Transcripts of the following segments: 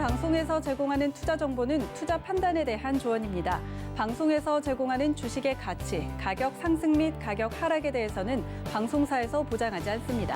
방송에서 제공하는 투자 정보는 투자 판단에 대한 조언입니다. 방송에서 제공하는 주식의 가치, 가격 상승 및 가격 하락에 대해서는 방송사에서 보장하지 않습니다.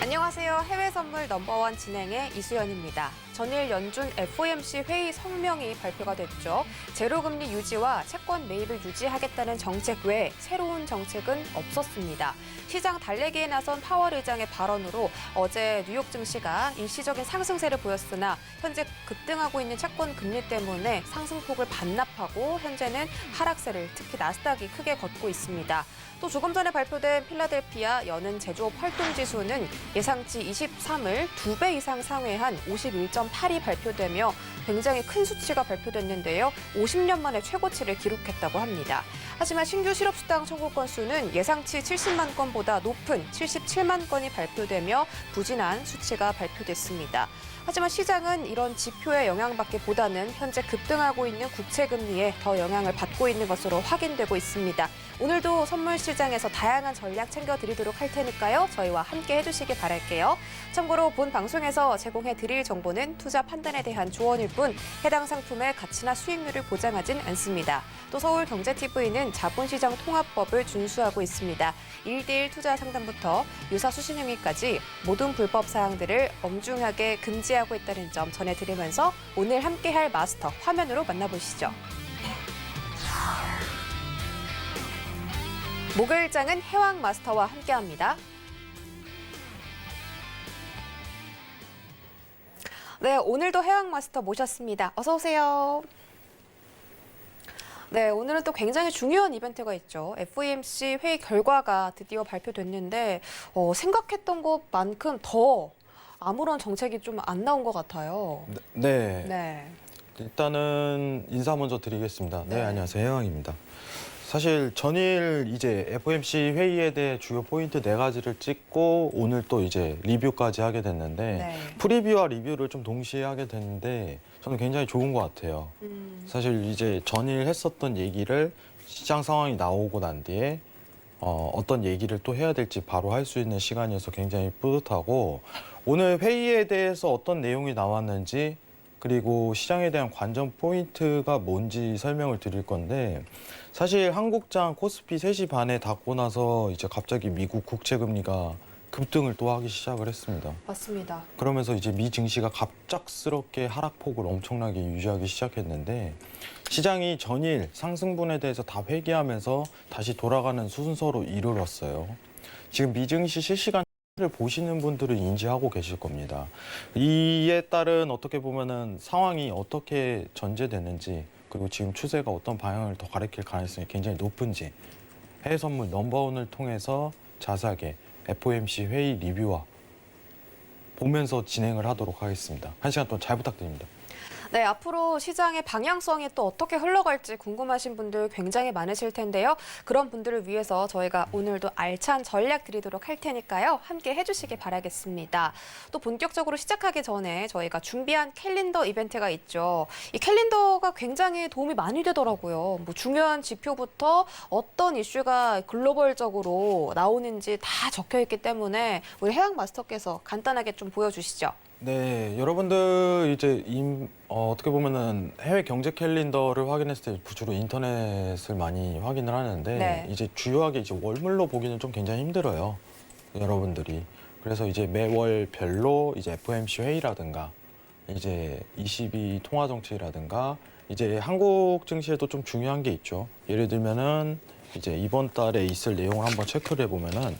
안녕하세요. 해외 선물 넘버원 진행의 이수연입니다. 전일 연준 FOMC 회의 성명이 발표가 됐죠. 제로금리 유지와 채권 매입을 유지하겠다는 정책 외에 새로운 정책은 없었습니다. 시장 달래기에 나선 파월 의장의 발언으로 어제 뉴욕 증시가 일시적인 상승세를 보였으나 현재 급등하고 있는 채권 금리 때문에 상승폭을 반납하고 현재는 하락세를 특히 나스닥이 크게 걷고 있습니다. 또 조금 전에 발표된 필라델피아 여는 제조업 활동지수는 예상치 23을 2배 이상 상회한 51.8이 발표되며 굉장히 큰 수치가 발표됐는데요. 50년 만에 최고치를 기록했다고 합니다. 하지만 신규 실업수당 청구 건수는 예상치 70만 건보다 높은 77만 건이 발표되며 부진한 수치가 발표됐습니다. 하지만 시장은 이런 지표에 영향받기보다는 현재 급등하고 있는 국채금리에 더 영향을 받고 있는 것으로 확인되고 있습니다. 오늘도 선물 시장에서 다양한 전략 챙겨드리도록 할 테니까요. 저희와 함께 해주시기 바랄게요. 참고로 본 방송에서 제공해드릴 정보는 투자 판단에 대한 조언일 뿐 해당 상품의 가치나 수익률을 보장하진 않습니다. 또 서울경제TV는 자본시장 통합법을 준수하고 있습니다. 1대1 투자 상담부터 유사 수신행위까지 모든 불법 사항들을 엄중하게 금지하고 있다는 점 전해드리면서 오늘 함께할 마스터 화면으로 만나보시죠. 목요일장은 해왕 마스터와 함께합니다. 네, 오늘도 해왕 마스터 모셨습니다. 어서 오세요. 네, 오늘은 또 굉장히 중요한 이벤트가 있죠. FOMC 회의 결과가 드디어 발표됐는데 생각했던 것만큼 더 아무런 정책이 좀 안 나온 것 같아요. 네. 일단은 인사 먼저 드리겠습니다. 네, 안녕하세요. 해왕입니다. 사실 전일 이제 FOMC 회의에 대해 주요 포인트 4가지를 찍고 오늘 또 이제 리뷰까지 하게 됐는데 프리뷰와 리뷰를 좀 동시에 하게 됐는데 저는 굉장히 좋은 것 같아요. 사실 이제 전일 했었던 얘기를 시장 상황이 나오고 난 뒤에 어떤 얘기를 또 해야 될지 바로 할 수 있는 시간이어서 굉장히 뿌듯하고 오늘 회의에 대해서 어떤 내용이 나왔는지 그리고 시장에 대한 관전 포인트가 뭔지 설명을 드릴 건데 사실 한국장 코스피 3시 반에 닫고 나서 이제 갑자기 미국 국채 금리가 급등을 또 하기 시작을 했습니다. 맞습니다. 그러면서 이제 미 증시가 갑작스럽게 하락폭을 엄청나게 유지하기 시작했는데 시장이 전일 상승분에 대해서 다 회귀하면서 다시 돌아가는 순서로 이르렀어요. 지금 미 증시 실시간 를 보시는 분들은 인지하고 계실 겁니다. 이에 따른 어떻게 보면은 상황이 어떻게 전제되는지 그리고 지금 추세가 어떤 방향을 더 가리킬 가능성이 굉장히 높은지 해외 선물 넘버원을 통해서 자세하게 FOMC 회의 리뷰와 보면서 진행을 하도록 하겠습니다. 1시간 동안 잘 부탁드립니다. 네, 앞으로 시장의 방향성이 또 어떻게 흘러갈지 궁금하신 분들 굉장히 많으실 텐데요. 그런 분들을 위해서 저희가 오늘도 알찬 전략 드리도록 할 테니까요. 함께 해주시기 바라겠습니다. 또 본격적으로 시작하기 전에 저희가 준비한 캘린더 이벤트가 있죠. 이 캘린더가 굉장히 도움이 많이 되더라고요. 뭐 중요한 지표부터 어떤 이슈가 글로벌적으로 나오는지 다 적혀 있기 때문에 우리 해왕 마스터께서 간단하게 좀 보여주시죠. 네, 여러분들 이제 어떻게 보면은 해외 경제 캘린더를 확인했을 때 주로 인터넷을 많이 확인을 하는데 이제 주요하게 이제 월물로 보기는 좀 굉장히 힘들어요, 여러분들이. 그래서 이제 매월별로 이제 FOMC 회의라든가 이제 22 통화 정책이라든가 이제 한국 증시에도 좀 중요한 게 있죠. 예를 들면은 이제 이번 달에 있을 내용을 한번 체크를 해보면은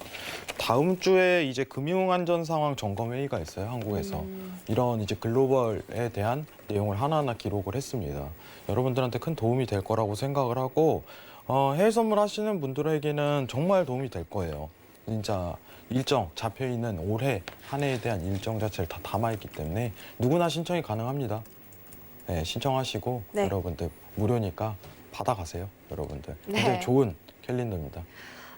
다음 주에 이제 금융안전 상황 점검 회의가 있어요, 한국에서. 이런 이제 글로벌에 대한 내용을 하나하나 기록을 했습니다. 여러분들한테 큰 도움이 될 거라고 생각을 하고 해외 선물 하시는 분들에게는 정말 도움이 될 거예요. 진짜 일정 잡혀 있는 올해 한 해에 대한 일정 자체를 다 담아있기 때문에 누구나 신청이 가능합니다. 네, 신청하시고 여러분들 무료니까 받아가세요, 여러분들. 굉장히 좋은 캘린더입니다.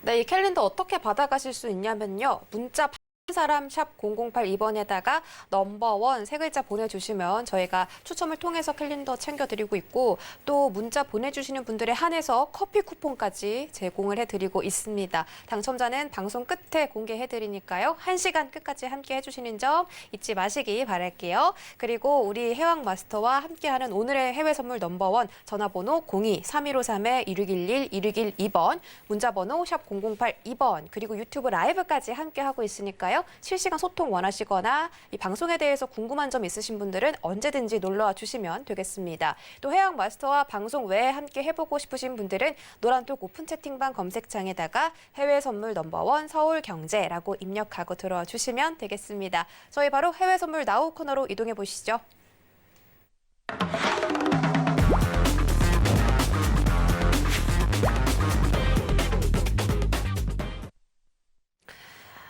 네, 이 캘린더 어떻게 받아가실 수 있냐면요. 문자 사람 샵 0082번에다가 넘버원 세 글자 보내주시면 저희가 추첨을 통해서 캘린더 챙겨드리고 있고 또 문자 보내주시는 분들에 한해서 커피 쿠폰까지 제공을 해드리고 있습니다. 당첨자는 방송 끝에 공개해드리니까요. 1시간 끝까지 함께 해주시는 점 잊지 마시기 바랄게요. 그리고 우리 해왕 마스터와 함께하는 오늘의 해외 선물 넘버원 전화번호 02-3253-2611-2612번 문자번호 샵 0082번 그리고 유튜브 라이브까지 함께하고 있으니까요. 실시간 소통 원하시거나 이 방송에 대해서 궁금한 점 있으신 분들은 언제든지 놀러와 주시면 되겠습니다. 또 해양 마스터와 방송 외에 함께 해보고 싶으신 분들은 노란톡 오픈 채팅방 검색창에다가 해외 선물 넘버원 서울경제라고 입력하고 들어와 주시면 되겠습니다. 저희 바로 해외 선물 나우 코너로 이동해 보시죠.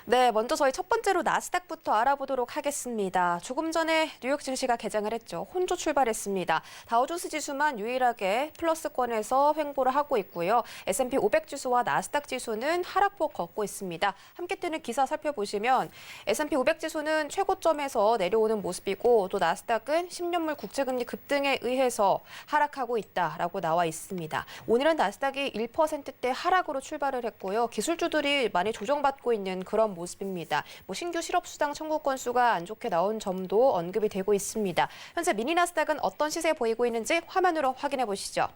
네, 먼저 저희 첫 번째로 나스닥부터 알아보도록 하겠습니다. 조금 전에 뉴욕 증시가 개장을 했죠. 혼조 출발했습니다. 다우존스 지수만 유일하게 플러스권에서 횡보를 하고 있고요. S&P 500 지수와 나스닥 지수는 하락폭 걷고 있습니다. 함께 뜨는 기사 살펴보시면 S&P 500 지수는 최고점에서 내려오는 모습이고 또 나스닥은 10년물 국채금리 급등에 의해서 하락하고 있다라고 나와 있습니다. 오늘은 나스닥이 1%대 하락으로 출발을 했고요. 기술주들이 많이 조정받고 있는 그런 모습입니다. 신규 실업수당 청구 건수가 안 좋게 나온 점도 언급이 되고 있습니다. 현재 미니 나스닥은 어떤 시세 보이고 있는지 화면으로 확인해 보시죠.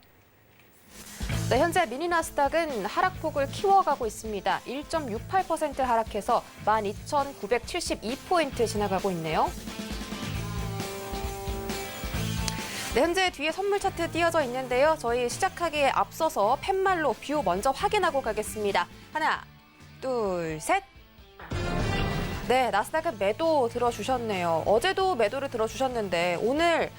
네, 현재 미니 나스닥은 하락폭을 키워가고 있습니다. 1.68% 하락해서 12,972포인트 지나가고 있네요. 네, 현재 뒤에 선물 차트 띄어져 있는데요. 저희 시작하기에 앞서서 팻말로 뷰 먼저 확인하고 가겠습니다. 하나, 둘, 셋. 네, 나스닥은 매도 들어주셨네요. 어제도 매도를 들어주셨는데 오늘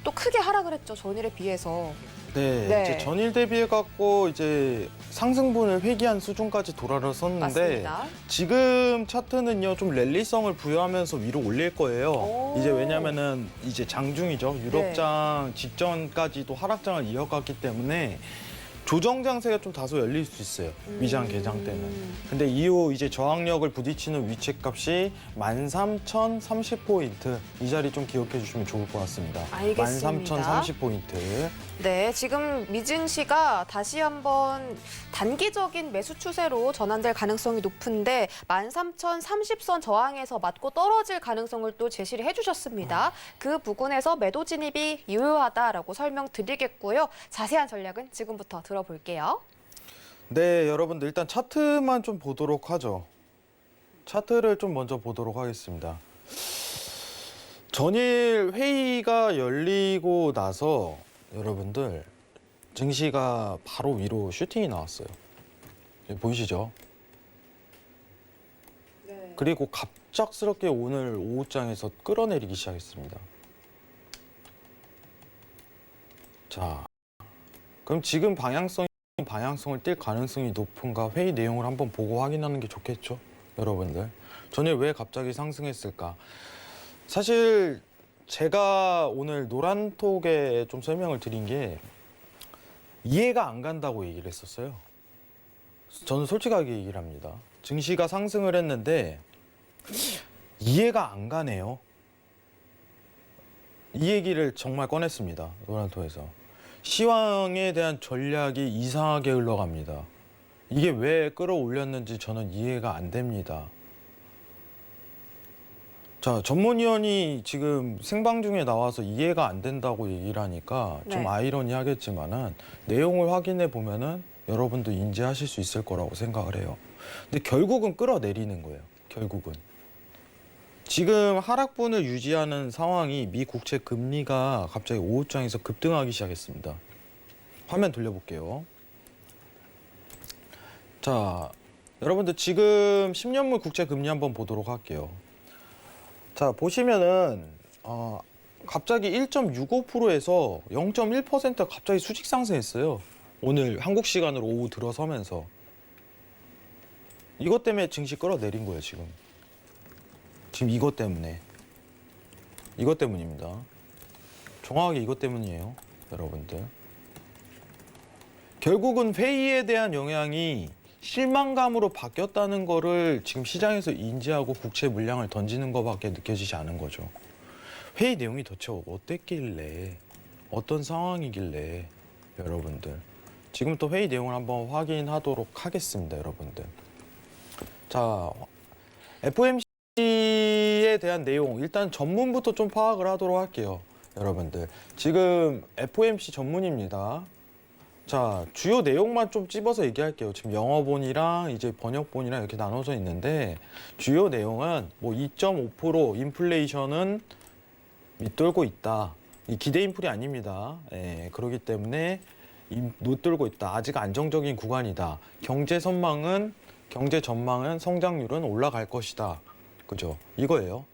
또 크게 하락을 했죠. 전일에 비해서. 네, 이제 전일 대비해 갖고 이제 상승분을 회귀한 수준까지 돌아섰는데 맞습니다. 지금 차트는요 좀 랠리성을 부여하면서 위로 올릴 거예요. 오. 이제 왜냐면은 이제 장중이죠. 유럽장 직전까지도 하락장을 이어갔기 때문에 조정 장세가 좀 다소 열릴 수 있어요. 위장 개장 때는. 근데 이후 이제 저항력을 부딪히는 위치값이 13,030포인트. 이 자리 좀 기억해 주시면 좋을 것 같습니다. 알겠습니다. 13,030포인트. 네, 지금 미증시가 다시 한번 단기적인 매수 추세로 전환될 가능성이 높은데 13,030선 저항에서 맞고 떨어질 가능성을 또 제시를 해주셨습니다. 그 부분에서 매도 진입이 유효하다라고 설명드리겠고요. 자세한 전략은 지금부터 들어볼게요. 네, 여러분들 일단 차트만 좀 보도록 하죠. 차트를 좀 먼저 보도록 하겠습니다. 전일 회의가 열리고 나서 여러분들 증시가 바로 위로 슈팅이 나왔어요. 보이시죠? 네. 그리고 갑작스럽게 오늘 오후장에서 끌어내리기 시작했습니다. 자, 그럼 지금 방향성을 띌 가능성이 높은가 회의 내용을 한번 보고 확인하는 게 좋겠죠, 여러분들. 전일 왜 갑자기 상승했을까? 사실 제가 오늘 노란톡에 좀 설명을 드린 게 이해가 안 간다고 얘기를 했었어요. 저는 솔직하게 얘기를 합니다. 증시가 상승을 했는데 이해가 안 가네요. 이 얘기를 정말 꺼냈습니다. 노란톡에서. 시황에 대한 전략이 이상하게 흘러갑니다. 이게 왜 끌어올렸는지 저는 이해가 안 됩니다. 자, 전문위원이 지금 생방 중에 나와서 이해가 안 된다고 얘기를 하니까 좀 네. 아이러니하겠지만은 내용을 확인해 보면은 여러분도 인지하실 수 있을 거라고 생각을 해요. 근데 결국은 끌어내리는 거예요. 결국은. 지금 하락분을 유지하는 상황이 미 국채 금리가 갑자기 오후장에서 급등하기 시작했습니다. 화면 돌려볼게요. 자, 여러분들 지금 10년물 국채 금리 한번 보도록 할게요. 자, 보시면은 갑자기 1.65%에서 0.1%가 갑자기 수직 상승했어요. 오늘 한국 시간으로 오후 들어서면서. 이것 때문에 증시 끌어내린 거예요, 지금. 지금 이것 때문에. 이것 때문입니다. 정확하게 이것 때문이에요, 여러분들. 결국은 회의에 대한 영향이 실망감으로 바뀌었다는 거를 지금 시장에서 인지하고 국채 물량을 던지는 것밖에 느껴지지 않은 거죠. 회의 내용이 도대체 어땠길래, 어떤 상황이길래, 여러분들. 지금부터 회의 내용을 한번 확인하도록 하겠습니다, 여러분들. 자, FOMC에 대한 내용, 일단 전문부터 좀 파악을 하도록 할게요, 여러분들. 지금 FOMC 전문입니다. 자, 주요 내용만 좀 찝어서 얘기할게요. 지금 영어본이랑 이제 번역본이랑 이렇게 나눠져 있는데, 주요 내용은 뭐 2.5% 인플레이션은 밑돌고 있다. 이 기대 인플이 아닙니다. 예, 그렇기 때문에 밑돌고 있다. 아직 안정적인 구간이다. 경제 전망은 성장률은 올라갈 것이다. 그죠? 이거예요.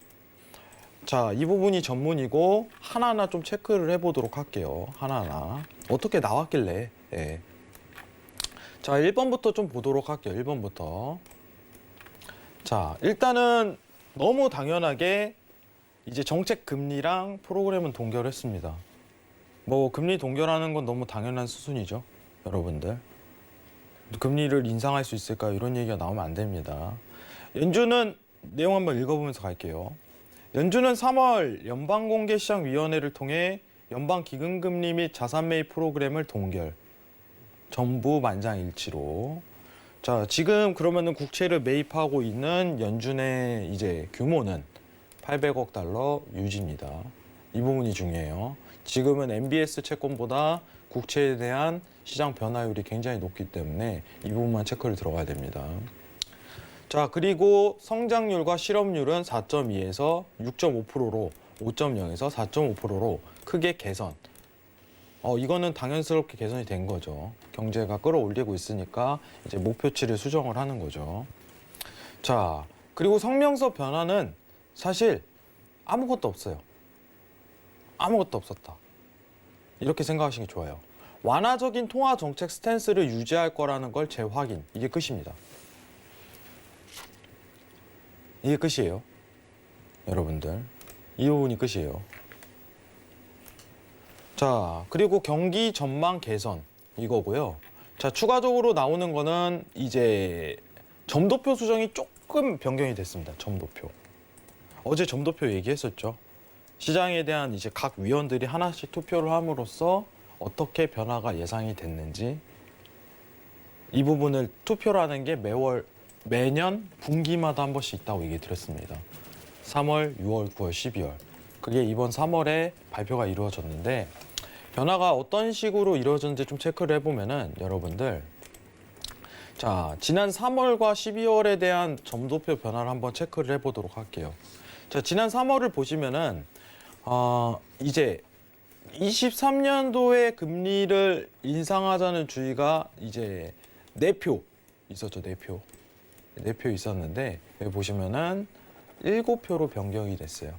자, 이 부분이 전문이고 하나하나 좀 체크를 해보도록 할게요. 하나하나. 어떻게 나왔길래. 예. 자, 1번부터 좀 보도록 할게요. 1번부터. 자, 일단은 너무 당연하게 이제 정책 금리랑 프로그램은 동결했습니다. 뭐 금리 동결하는 건 너무 당연한 수순이죠, 여러분들. 금리를 인상할 수 있을까 이런 얘기가 나오면 안 됩니다. 연준은 내용 한번 읽어보면서 갈게요. 연준은 3월 연방공개시장위원회를 통해 연방기금금리 및 자산 매입 프로그램을 동결. 전부 만장일치로. 자, 지금 그러면은 국채를 매입하고 있는 연준의 이제 규모는 800억 달러 유지입니다. 이 부분이 중요해요. 지금은 MBS 채권보다 국채에 대한 시장 변화율이 굉장히 높기 때문에 이 부분만 체크를 들어가야 됩니다. 자, 그리고 성장률과 실업률은 4.2에서 6.5%로 5.0에서 4.5%로 크게 개선. 이거는 당연스럽게 개선이 된 거죠. 경제가 끌어올리고 있으니까 이제 목표치를 수정을 하는 거죠. 자, 그리고 성명서 변화는 사실 아무것도 없어요. 아무것도 없었다. 이렇게 생각하시는 게 좋아요. 완화적인 통화 정책 스탠스를 유지할 거라는 걸 재확인. 이게 끝입니다. 이게 끝이에요. 여러분들. 이 부분이 끝이에요. 자, 그리고 경기 전망 개선. 이거고요. 자, 추가적으로 나오는 거는 이제 점도표 수정이 조금 변경이 됐습니다. 점도표. 어제 점도표 얘기했었죠. 시장에 대한 이제 각 위원들이 하나씩 투표를 함으로써 어떻게 변화가 예상이 됐는지 이 부분을 투표라는 게 매년 분기마다 한 번씩 있다고 얘기 드렸습니다. 3월, 6월, 9월, 12월. 그게 이번 3월에 발표가 이루어졌는데 변화가 어떤 식으로 이루어졌는지 좀 체크를 해보면은 여러분들 자, 지난 3월과 12월에 대한 점도표 변화를 한번 체크를 해보도록 할게요. 자, 지난 3월을 보시면은 이제 23년도에 금리를 인상하자는 주의가 이제 4표 있었죠. 4표. 4표 있었는데 여기 보시면은 7표로 변경이 됐어요.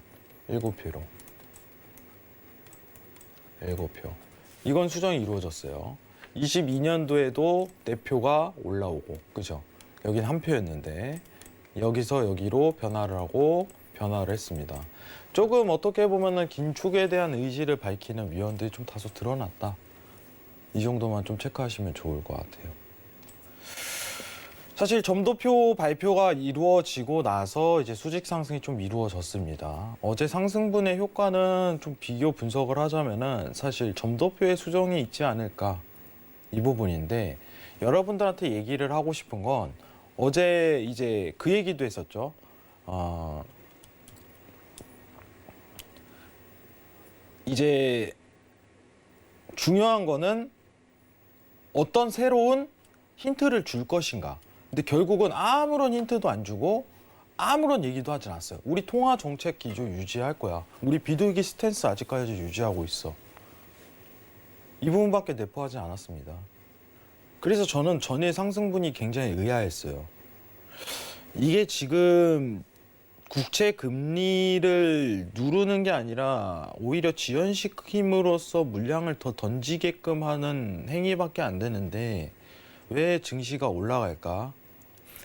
7표로. 7표. 이건 수정이 이루어졌어요. 22년도에도 4표가 올라오고, 그죠? 여긴 1표였는데 여기서 여기로 변화를 하고 변화를 했습니다. 조금 어떻게 보면은 긴축에 대한 의지를 밝히는 위원들이 좀 다소 드러났다. 이 정도만 좀 체크하시면 좋을 것 같아요. 사실 점도표 발표가 이루어지고 나서 이제 수직 상승이 좀 이루어졌습니다. 어제 상승분의 효과는 좀 비교 분석을 하자면은 사실 점도표의 수정이 있지 않을까 이 부분인데 여러분들한테 얘기를 하고 싶은 건 어제 이제 그 얘기도 했었죠. 이제 중요한 거는 어떤 새로운 힌트를 줄 것인가. 근데 결국은 아무런 힌트도 안 주고 아무런 얘기도 하지 않았어요. 우리 통화 정책 기조 유지할 거야. 우리 비둘기 스탠스 아직까지 유지하고 있어. 이 부분밖에 내포하지 않았습니다. 그래서 저는 전일 상승분이 굉장히 의아했어요. 이게 지금 국채 금리를 누르는 게 아니라 오히려 지연시킴으로써 물량을 더 던지게끔 하는 행위밖에 안 되는데 왜 증시가 올라갈까?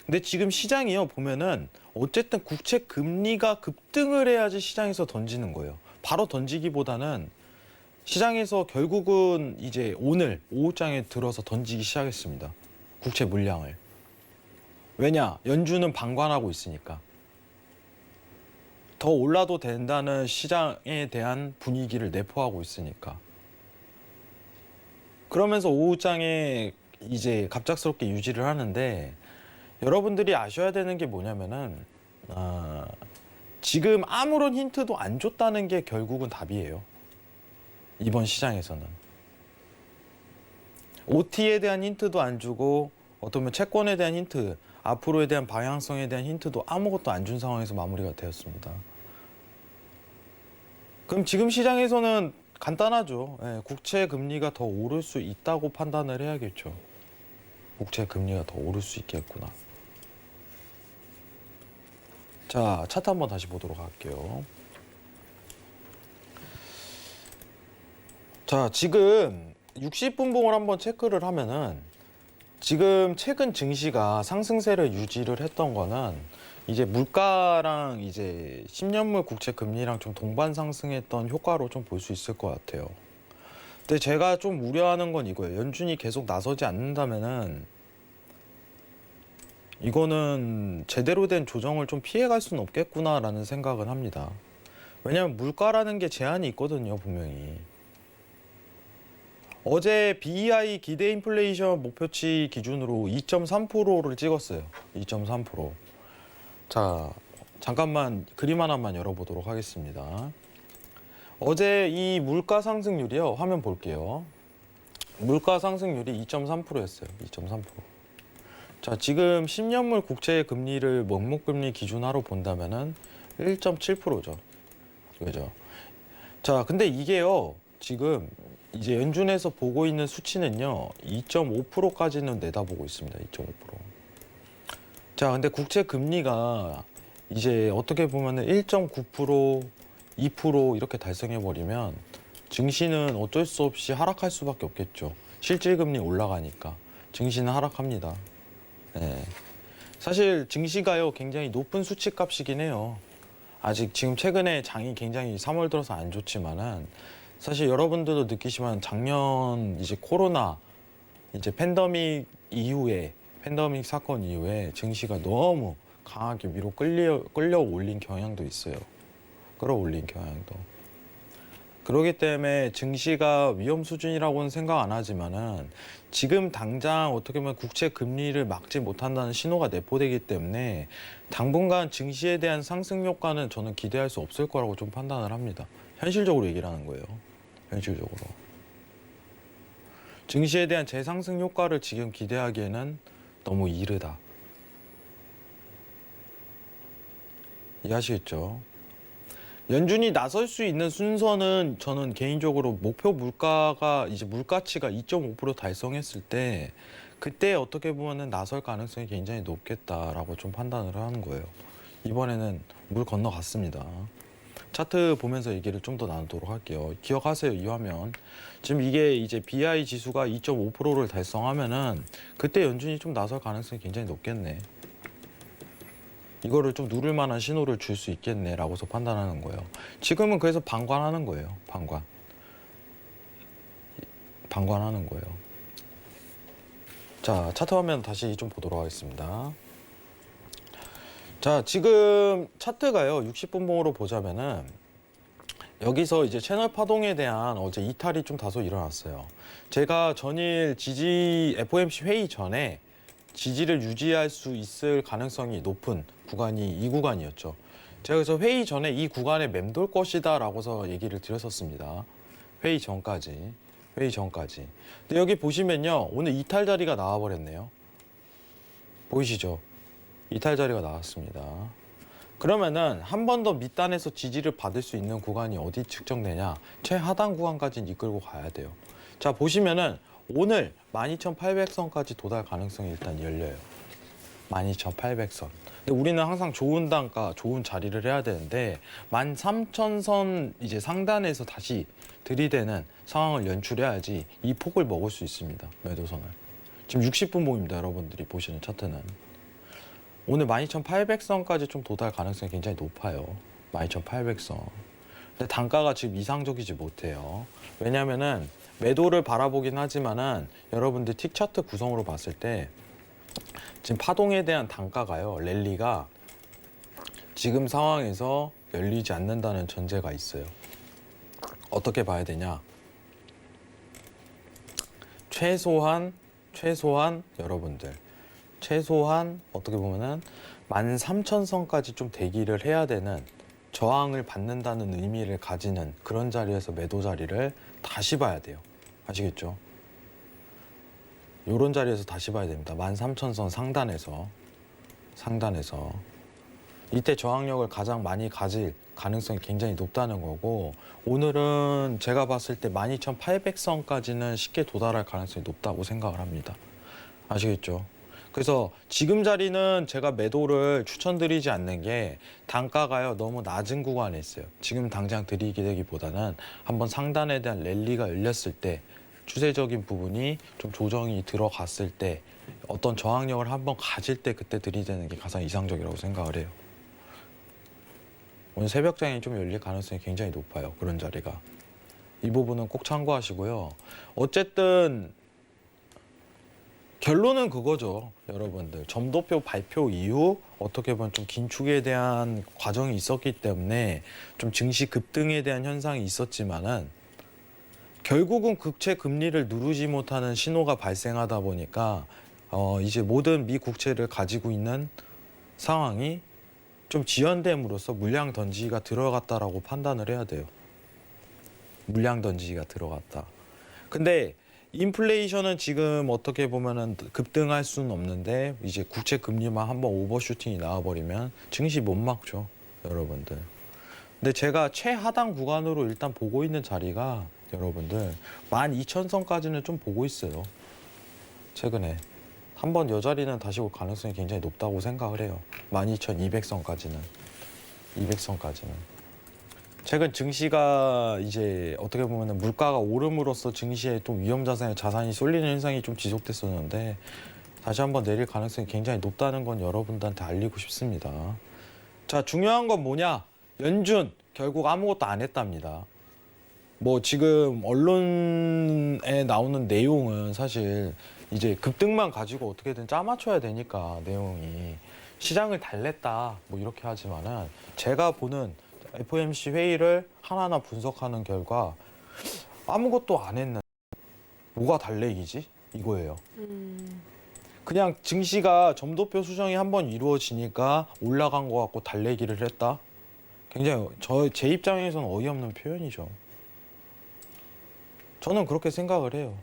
근데 지금 시장이요 보면은 어쨌든 국채 금리가 급등을 해야지 시장에서 던지는 거예요. 바로 던지기보다는 시장에서 결국은 이제 오늘 오후장에 들어서 던지기 시작했습니다. 국채 물량을. 왜냐? 연준은 방관하고 있으니까. 더 올라도 된다는 시장에 대한 분위기를 내포하고 있으니까. 그러면서 오후장에 이제 갑작스럽게 유지를 하는데 여러분들이 아셔야 되는 게 뭐냐면은 지금 아무런 힌트도 안 줬다는 게 결국은 답이에요. 이번 시장에서는. OT에 대한 힌트도 안 주고 어쩌면 채권에 대한 힌트, 앞으로에 대한 방향성에 대한 힌트도 아무것도 안 준 상황에서 마무리가 되었습니다. 그럼 지금 시장에서는 간단하죠. 예, 국채 금리가 더 오를 수 있다고 판단을 해야겠죠. 국채 금리가 더 오를 수 있겠구나. 자, 차트 한번 다시 보도록 할게요. 자, 지금 60분봉을 한번 체크를 하면은 지금 최근 증시가 상승세를 유지를 했던 거는 이제 물가랑 이제 10년물 국채 금리랑 좀 동반 상승했던 효과로 좀 볼 수 있을 것 같아요. 근데 제가 좀 우려하는 건 이거예요. 연준이 계속 나서지 않는다면은 이거는 제대로 된 조정을 좀 피해갈 수는 없겠구나라는 생각은 합니다. 왜냐하면 물가라는 게 제한이 있거든요, 분명히. 어제 BEI 기대 인플레이션 목표치 기준으로 2.3%를 찍었어요. 2.3%. 자, 잠깐만 그림 하나만 열어보도록 하겠습니다. 어제 이 물가 상승률이요. 화면 볼게요. 물가 상승률이 2.3%였어요. 2.3%. 자, 지금 10년물 국채 금리를 명목금리 기준화로 본다면은 1.7%죠. 그죠? 자, 근데 이게요. 지금 이제 연준에서 보고 있는 수치는요. 2.5%까지는 내다보고 있습니다. 2.5%. 자, 근데 국채 금리가 이제 어떻게 보면은 1.9%, 2% 이렇게 달성해 버리면 증시는 어쩔 수 없이 하락할 수밖에 없겠죠. 실질 금리 올라가니까 증시는 하락합니다. 네. 사실 증시가요 굉장히 높은 수치값이긴 해요. 아직 지금 최근에 장이 굉장히 3월 들어서 안 좋지만은 사실 여러분들도 느끼시면 작년 이제 코로나 이제 팬데믹 사건 이후에 증시가 너무 강하게 위로 끌려올린 경향도 있어요. 끌어올린 경향도. 그렇기 때문에 증시가 위험 수준이라고는 생각 안 하지만은 지금 당장 어떻게 보면 국채 금리를 막지 못한다는 신호가 내포되기 때문에 당분간 증시에 대한 상승 효과는 저는 기대할 수 없을 거라고 좀 판단을 합니다. 현실적으로 얘기를 하는 거예요. 현실적으로. 증시에 대한 재상승 효과를 지금 기대하기에는 너무 이르다. 이해하시겠죠? 연준이 나설 수 있는 순서는 저는 개인적으로 목표 물가가 이제 물가치가 2.5% 달성했을 때 그때 어떻게 보면은 나설 가능성이 굉장히 높겠다라고 좀 판단을 하는 거예요. 이번에는 물 건너갔습니다. 차트 보면서 얘기를 좀 더 나누도록 할게요. 기억하세요, 이 화면. 지금 이게 이제 BI 지수가 2.5%를 달성하면은 그때 연준이 좀 나설 가능성이 굉장히 높겠네. 이거를 좀 누를 만한 신호를 줄 수 있겠네라고서 판단하는 거예요. 지금은 그래서 방관하는 거예요. 방관하는 거예요. 자, 차트 화면 다시 좀 보도록 하겠습니다. 자, 지금 차트가요. 60분봉으로 보자면은 여기서 이제 채널 파동에 대한 어제 이탈이 좀 다소 일어났어요. 제가 전일 FOMC 회의 전에 지지를 유지할 수 있을 가능성이 높은 구간이 이 구간이었죠. 제가 그래서 회의 전에 이 구간에 맴돌 것이다 라고서 얘기를 드렸었습니다. 회의 전까지. 근데 여기 보시면요. 오늘 이탈 자리가 나와버렸네요. 보이시죠? 이탈 자리가 나왔습니다. 그러면은 한 번 더 밑단에서 지지를 받을 수 있는 구간이 어디 측정되냐? 최하단 구간까지는 이끌고 가야 돼요. 자, 보시면은 오늘 12,800선까지 도달 가능성이 일단 열려요. 12,800선. 근데 우리는 항상 좋은 단가, 좋은 자리를 해야 되는데 13,000선 이제 상단에서 다시 들이대는 상황을 연출해야지 이 폭을 먹을 수 있습니다. 매도선을. 지금 60분봉입니다. 여러분들이 보시는 차트는. 오늘 12,800선까지 좀 도달 가능성이 굉장히 높아요. 12,800선. 근데 단가가 지금 이상적이지 못해요. 왜냐면은 매도를 바라보긴 하지만은 여러분들 틱 차트 구성으로 봤을 때 지금 파동에 대한 단가가요. 랠리가 지금 상황에서 열리지 않는다는 전제가 있어요. 어떻게 봐야 되냐? 최소한 여러분들 최소한 어떻게 보면은 13,000선까지 좀 대기를 해야 되는 저항을 받는다는 의미를 가지는 그런 자리에서 매도 자리를 다시 봐야 돼요. 아시겠죠? 이런 자리에서 다시 봐야 됩니다. 13,000선 상단에서 이때 저항력을 가장 많이 가질 가능성이 굉장히 높다는 거고, 오늘은 제가 봤을 때 12,800선까지는 쉽게 도달할 가능성이 높다고 생각을 합니다. 아시겠죠? 그래서 지금 자리는 제가 매도를 추천드리지 않는 게 단가가요 너무 낮은 구간에 있어요. 지금 당장 들이기보다는 한번 상단에 대한 랠리가 열렸을 때, 추세적인 부분이 좀 조정이 들어갔을 때, 어떤 저항력을 한번 가질 때 그때 들이대는 게 가장 이상적이라고 생각을 해요. 오늘 새벽장이 좀 열릴 가능성이 굉장히 높아요. 그런 자리가. 이 부분은 꼭 참고하시고요. 어쨌든 결론은 그거죠. 여러분들. 점도표 발표 이후 어떻게 보면 좀 긴축에 대한 과정이 있었기 때문에 좀 증시 급등에 대한 현상이 있었지만은 결국은 국채 금리를 누르지 못하는 신호가 발생하다 보니까 이제 모든 미 국채를 가지고 있는 상황이 좀 지연됨으로써 물량 던지기가 들어갔다라고 판단을 해야 돼요. 물량 던지기가 들어갔다. 근데 인플레이션은 지금 어떻게 보면은 급등할 수는 없는데, 이제 국채 금리만 한번 오버슈팅이 나와버리면 증시 못 막죠, 여러분들. 근데 제가 최하단 구간으로 일단 보고 있는 자리가 여러분들 12,000선까지는 좀 보고 있어요. 최근에. 한번 여 자리는 다시 올 가능성이 굉장히 높다고 생각을 해요. 12,200선까지는. 200선까지는. 최근 증시가 이제 어떻게 보면 물가가 오름으로써 증시에 또 위험자산에 자산이 쏠리는 현상이 좀 지속됐었는데, 다시 한번 내릴 가능성이 굉장히 높다는 건 여러분들한테 알리고 싶습니다. 자, 중요한 건 뭐냐? 연준 결국 아무것도 안 했답니다. 뭐 지금 언론에 나오는 내용은 사실 이제 급등만 가지고 어떻게든 짜맞춰야 되니까 내용이 시장을 달랬다 뭐 이렇게 하지만은, 제가 보는 FOMC 회의를 하나하나 분석하는 결과 아무것도 안 했는, 뭐가 달래기지? 이거예요. 그냥 증시가 점도표 수정이 한번 이루어지니까 올라간 것 같고 달래기를 했다? 굉장히 제 입장에서는 어이없는 표현이죠. 저는 그렇게 생각을 해요.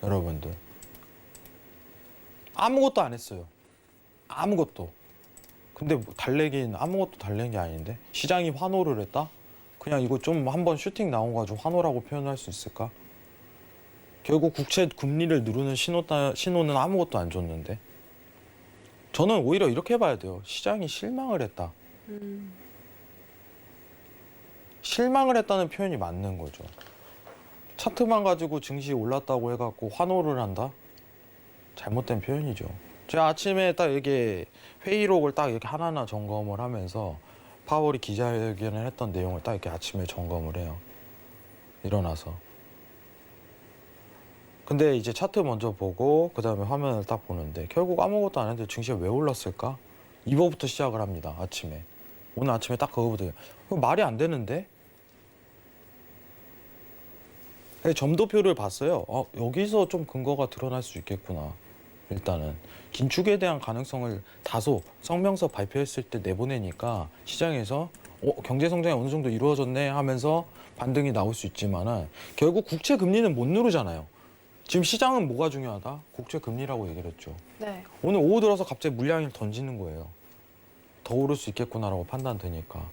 여러분들. 아무것도 안 했어요. 아무것도. 근데 뭐 달래기는 아무것도 달랜 게 아닌데? 시장이 환호를 했다? 그냥 이거 좀 한번 슈팅 나온 거 가지고 환호라고 표현할 수 있을까? 결국 국채 금리를 누르는 신호는 아무것도 안 줬는데. 저는 오히려 이렇게 봐야 돼요. 시장이 실망을 했다. 실망을 했다는 표현이 맞는 거죠. 차트만 가지고 증시 올랐다고 해갖고 환호를 한다? 잘못된 표현이죠. 제가 아침에 딱 이렇게 회의록을 딱 이렇게 하나하나 점검을 하면서 파월이 기자회견을 했던 내용을 딱 이렇게 아침에 점검을 해요. 일어나서. 근데 이제 차트 먼저 보고 그 다음에 화면을 딱 보는데 결국 아무것도 안 했는데 증시가 왜 올랐을까? 이거부터 시작을 합니다. 아침에. 오늘 아침에 딱 그거부터. 그거 말이 안 되는데? 점도표를 봤어요. 여기서 좀 근거가 드러날 수 있겠구나. 일단은 긴축에 대한 가능성을 다소 성명서 발표했을 때 내보내니까 시장에서 경제 성장이 어느 정도 이루어졌네 하면서 반등이 나올 수 있지만은 결국 국채 금리는 못 누르잖아요. 지금 시장은 뭐가 중요하다? 국채 금리라고 얘기를 했죠. 네. 오늘 오후 들어서 갑자기 물량을 던지는 거예요. 더 오를 수 있겠구나라고 판단되니까.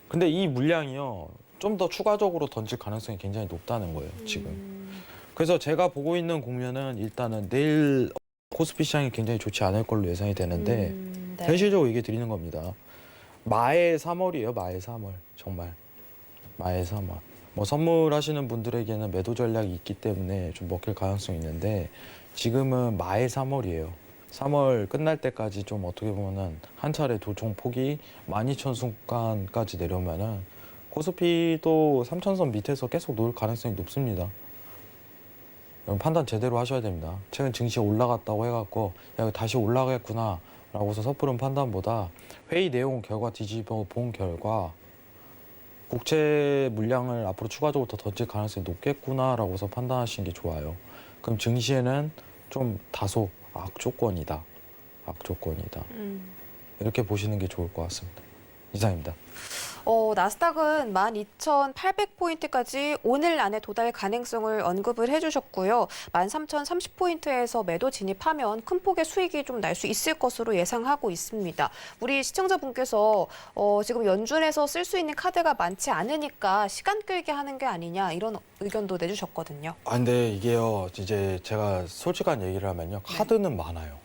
근데 이 물량이요, 좀 더 추가적으로 던질 가능성이 굉장히 높다는 거예요, 지금. 그래서 제가 보고 있는 국면은 일단은 내일 코스피 시장이 굉장히 좋지 않을 걸로 예상이 되는데, 네. 현실적으로 얘기 드리는 겁니다. 마의 3월이에요, 마의 3월. 정말. 마의 3월. 뭐 선물하시는 분들에게는 매도 전략이 있기 때문에 좀 먹힐 가능성이 있는데, 지금은 마의 3월이에요. 3월 끝날 때까지 좀 어떻게 보면은 한 차례 조정폭이 12,000선까지 내려오면은 코스피도 3,000선 밑에서 계속 놓을 가능성이 높습니다. 여러분 판단 제대로 하셔야 됩니다. 최근 증시 올라갔다고 해갖고 야 이거 다시 올라가겠구나 라고서 섣부른 판단보다 회의 내용 결과 뒤집어 본 결과 국채 물량을 앞으로 추가적으로 더 던질 가능성이 높겠구나라고서 판단하시는 게 좋아요. 그럼 증시에는 좀 다소 악조건이다. 악조건이다. 이렇게 보시는 게 좋을 것 같습니다. 이상입니다. 나스닥은 12,800포인트까지 오늘 안에 도달 가능성을 언급을 해주셨고요. 13,030포인트에서 매도 진입하면 큰 폭의 수익이 좀 날 수 있을 것으로 예상하고 있습니다. 우리 시청자분께서 지금 연준에서 쓸 수 있는 카드가 많지 않으니까 시간 끌게 하는 게 아니냐 이런 의견도 내주셨거든요. 근데 이게요, 이제 제가 솔직한 얘기를 하면요, 카드는 많아요.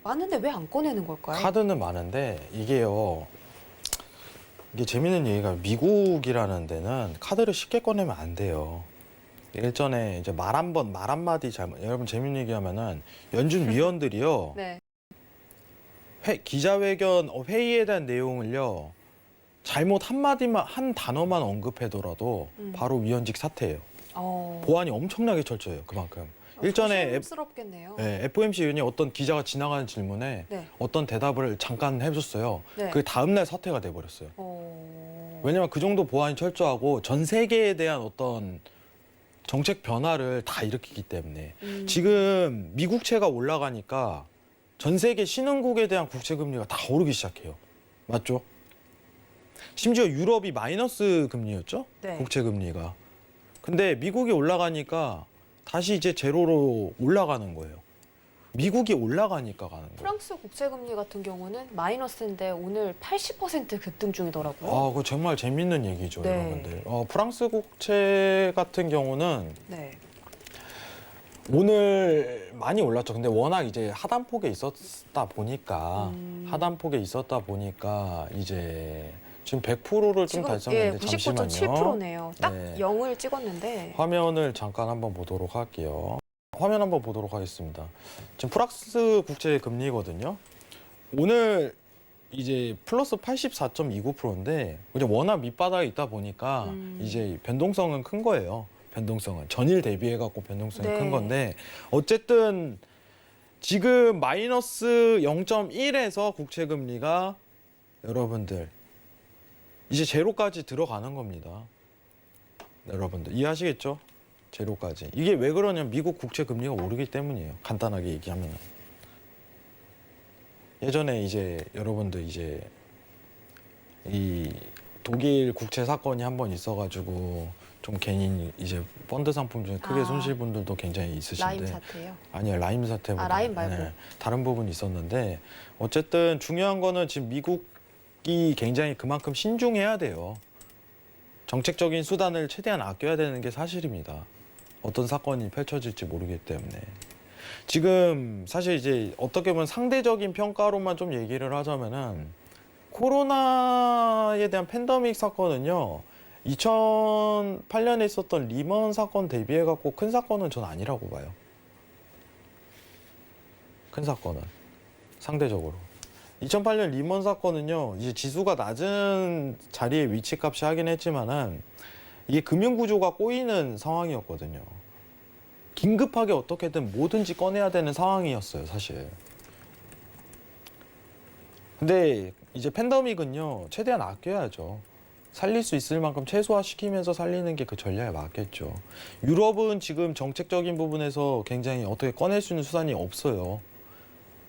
많은데 왜 안 꺼내는 걸까요? 카드는 많은데 이게요. 이게 재밌는 얘기가 미국이라는 데는 카드를 쉽게 꺼내면 안 돼요. 일전에 이제 말 한마디 잘못, 여러분 재밌는 얘기하면은 연준 위원들이요. 네. 기자회견 회의에 대한 내용을요. 잘못 한 단어만 언급하더라도 바로 위원직 사퇴해요. 보안이 엄청나게 철저해요. 그만큼. 일전에 조심스럽겠네요. FOMC 의원이 어떤 기자가 지나가는 질문에 네. 어떤 대답을 잠깐 해줬어요. 네. 그 다음날 사퇴가 돼버렸어요. 왜냐면 그 정도 보안이 철저하고 전 세계에 대한 어떤 정책 변화를 다 일으키기 때문에 지금 미국채가 올라가니까 전 세계 신흥국에 대한 국채 금리가 다 오르기 시작해요. 맞죠? 심지어 유럽이 마이너스 금리였죠? 네. 국채 금리가. 근데 미국이 올라가니까 다시 이제 제로로 올라가는 거예요. 미국이 올라가니까 가는 거예요. 프랑스 국채금리 같은 경우는 마이너스인데 오늘 80% 급등 중이더라고요. 그거 정말 재밌는 얘기죠, 네. 여러분들. 프랑스 국채 같은 경우는 네. 오늘 많이 올랐죠. 근데 워낙 이제 하단폭에 있었다 보니까 이제 지금 100%를 좀 달성했는데 99.7%네요. 딱 네. 0을 찍었는데. 화면을 잠깐 한번 보도록 할게요. 화면 한번 보도록 하겠습니다. 지금 프랑스 국채 금리거든요. 오늘 이제 플러스 84.29%인데 이제 워낙 밑바닥에 있다 보니까 이제 변동성은 큰 거예요. 변동성은 전일 대비해 갖고 변동성이 네. 큰 건데 어쨌든 지금 마이너스 0.1에서 국채 금리가 여러분들 이제 제로까지 들어가는 겁니다. 여러분들 이해하시겠죠? 제로까지. 이게 왜 그러냐면 미국 국채 금리가 오르기 때문이에요. 간단하게 얘기하면. 예전에 이제 여러분들 이제 이 독일 국채 사건이 한번 있어가지고 좀 괜히 이제 펀드 상품 중에 크게 손실 분들도 굉장히 있으신데. 라임 사태요? 아니요, 라임 사태보다. 라임 말고. 다른 부분이 있었는데 어쨌든 중요한 거는 지금 미국이 굉장히 그만큼 신중해야 돼요. 정책적인 수단을 최대한 아껴야 되는 게 사실입니다. 어떤 사건이 펼쳐질지 모르기 때문에. 지금 사실 이제 어떻게 보면 상대적인 평가로만 좀 얘기를 하자면은 코로나에 대한 팬데믹 사건은요. 2008년에 있었던 리먼 사건 대비해 갖고 큰 사건은 전 아니라고 봐요. 큰 사건은 상대적으로. 2008년 리먼 사건은요. 이제 지수가 낮은 자리에 위치값이 하긴 했지만은 이게 금융구조가 꼬이는 상황이었거든요. 긴급하게 어떻게든 뭐든지 꺼내야 되는 상황이었어요, 사실. 근데 이제 팬데믹은요, 최대한 아껴야죠. 살릴 수 있을 만큼 최소화시키면서 살리는 게 그 전략에 맞겠죠. 유럽은 지금 정책적인 부분에서 굉장히 어떻게 꺼낼 수 있는 수단이 없어요.